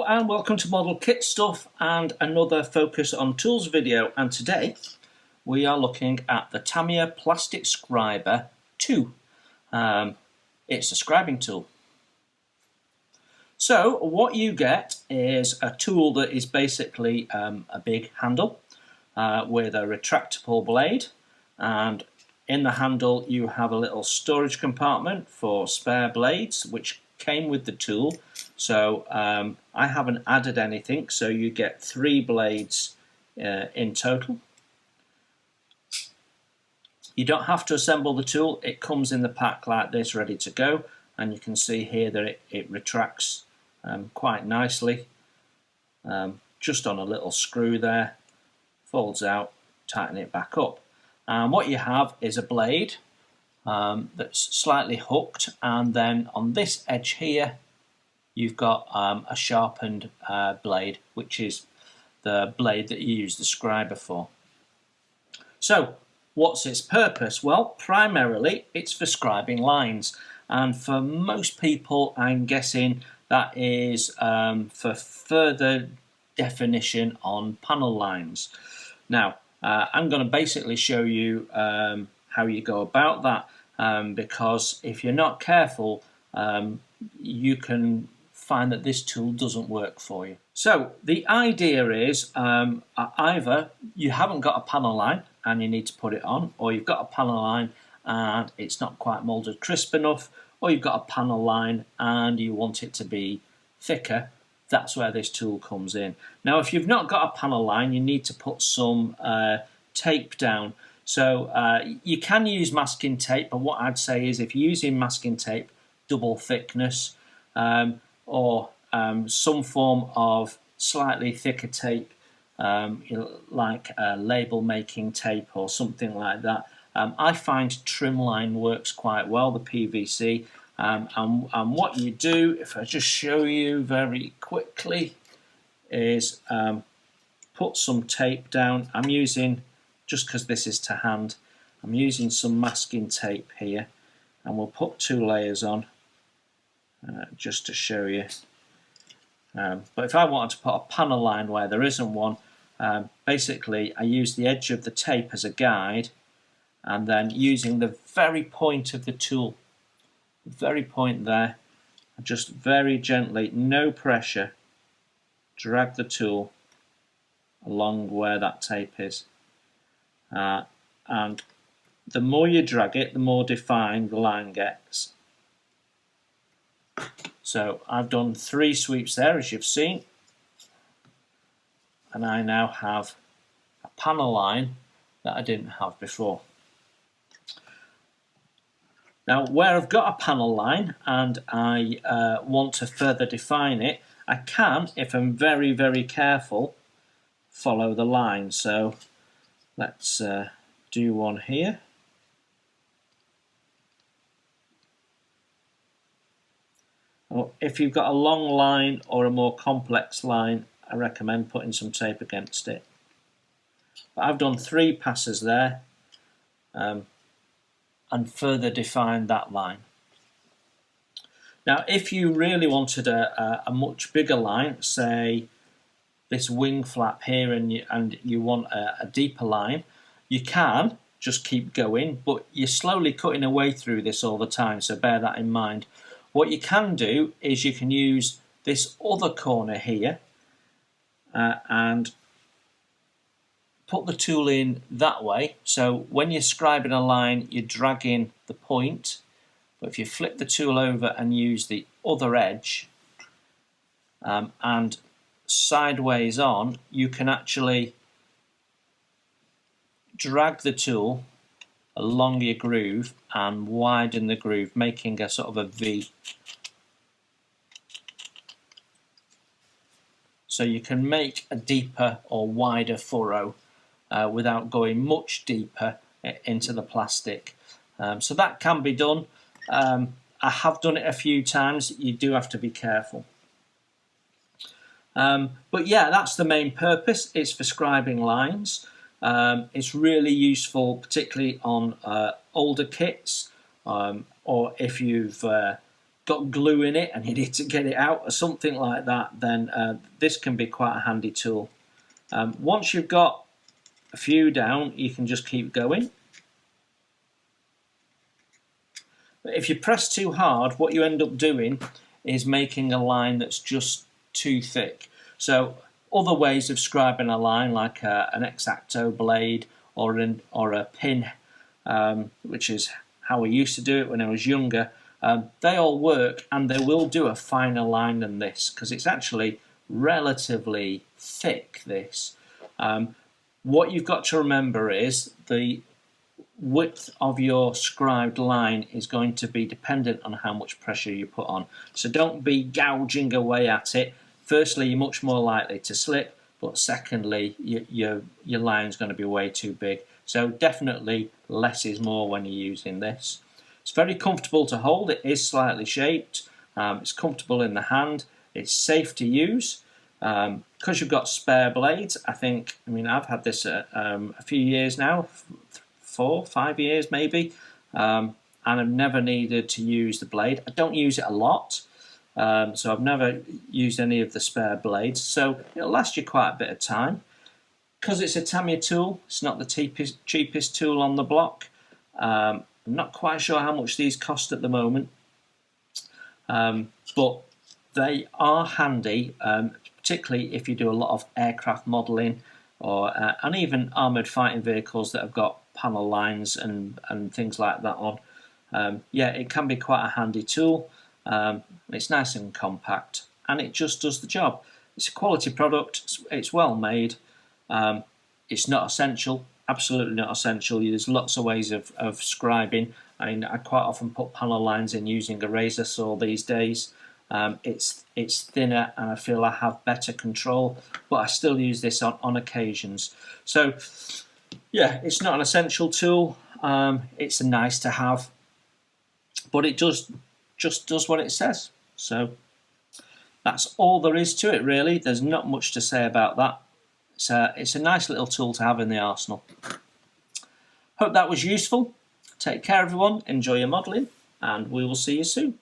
and welcome to Model Kit Stuff and another Focus on Tools video, and today we are looking at the Tamiya Plastic Scriber II. It's a scribing tool. So what you get is a tool that is basically a big handle with a retractable blade, and in the handle you have a little storage compartment for spare blades which came with the tool. So I haven't added anything, so you get 3 blades in total. You don't have to assemble the tool, it comes in the pack like this ready to go, and you can see here that it retracts quite nicely, just on a little screw there, folds out, tighten it back up. And what you have is a blade that's slightly hooked, and then on this edge here you've got a sharpened blade, which is the blade that you use the scriber for. So what's its purpose? Well, primarily it's for scribing lines, and for most people I'm guessing that is for further definition on panel lines. Now I'm going to basically show you how you go about that, because if you're not careful you can find that this tool doesn't work for you. So the idea is either you haven't got a panel line and you need to put it on, or you've got a panel line and it's not quite moulded crisp enough, or you've got a panel line and you want it to be thicker. That's where this tool comes in. Now if you've not got a panel line, you need to put some tape down. So you can use masking tape, but what I'd say is if you're using masking tape, double thickness, or some form of slightly thicker tape, like label making tape or something like that. I find trimline works quite well, the PVC, and what you do, if I just show you very quickly, is put some tape down. I'm using, just because this is to hand, I'm using some masking tape here, and we'll put 2 layers on just to show you. But if I wanted to put a panel line where there isn't one, basically I use the edge of the tape as a guide, and then using the very point of the tool, the very point there, just very gently, no pressure, drag the tool along where that tape is. And the more you drag it, the more defined the line gets. So I've done 3 sweeps there, as you've seen, and I now have a panel line that I didn't have before. Now where I've got a panel line and I want to further define it, I can, if I'm very, very careful, follow the line. So let's do one here. If you've got a long line or a more complex line, I recommend putting some tape against it. But I've done 3 passes there and further defined that line. Now if you really wanted a much bigger line, say this wing flap here, and you want a deeper line, you can just keep going, but you're slowly cutting away through this all the time, so bear that in mind. What you can do is you can use this other corner here and put the tool in that way. So when you're scribing a line, you're dragging the point, but if you flip the tool over and use the other edge and sideways on, you can actually drag the tool along your groove and widen the groove, making a sort of a V. So you can make a deeper or wider furrow without going much deeper into the plastic. So that can be done. I have done it a few times. You do have to be careful. But yeah, that's the main purpose. It's for scribing lines. It's really useful, particularly on older kits, or if you've got glue in it and you need to get it out or something like that, then this can be quite a handy tool. Once you've got a few down, you can just keep going. But if you press too hard, what you end up doing is making a line that's just too thick. So other ways of scribing a line, like an X-Acto blade or a pin, which is how we used to do it when I was younger, they all work, and they will do a finer line than this because it's actually relatively thick, this. What you've got to remember is the width of your scribed line is going to be dependent on how much pressure you put on. So don't be gouging away at it. Firstly, you're much more likely to slip, but secondly, your line's going to be way too big. So definitely less is more when you're using this. It's very comfortable to hold. It is slightly shaped. It's comfortable in the hand. It's safe to use. Because you've got spare blades, I mean, I've had this a few years now, 4, 5 years maybe, and I've never needed to use the blade. I don't use it a lot, so I've never used any of the spare blades, so it'll last you quite a bit of time. Because it's a Tamiya tool, it's not the cheapest tool on the block. I'm not quite sure how much these cost at the moment, but they are handy, particularly if you do a lot of aircraft modelling and even armoured fighting vehicles that have got panel lines and things like that on. Yeah, it can be quite a handy tool. It's nice and compact, and it just does the job. It's a quality product, it's well made. It's not essential, absolutely not essential. There's lots of ways of scribing. I mean, I quite often put panel lines in using a razor saw these days. It's thinner and I feel I have better control, but I still use this on occasions. So yeah, it's not an essential tool. It's a nice to have, but it just does what it says. So that's all there is to it, really. There's not much to say about that. It's a nice little tool to have in the arsenal. Hope that was useful. Take care, everyone. Enjoy your modelling, and we will see you soon.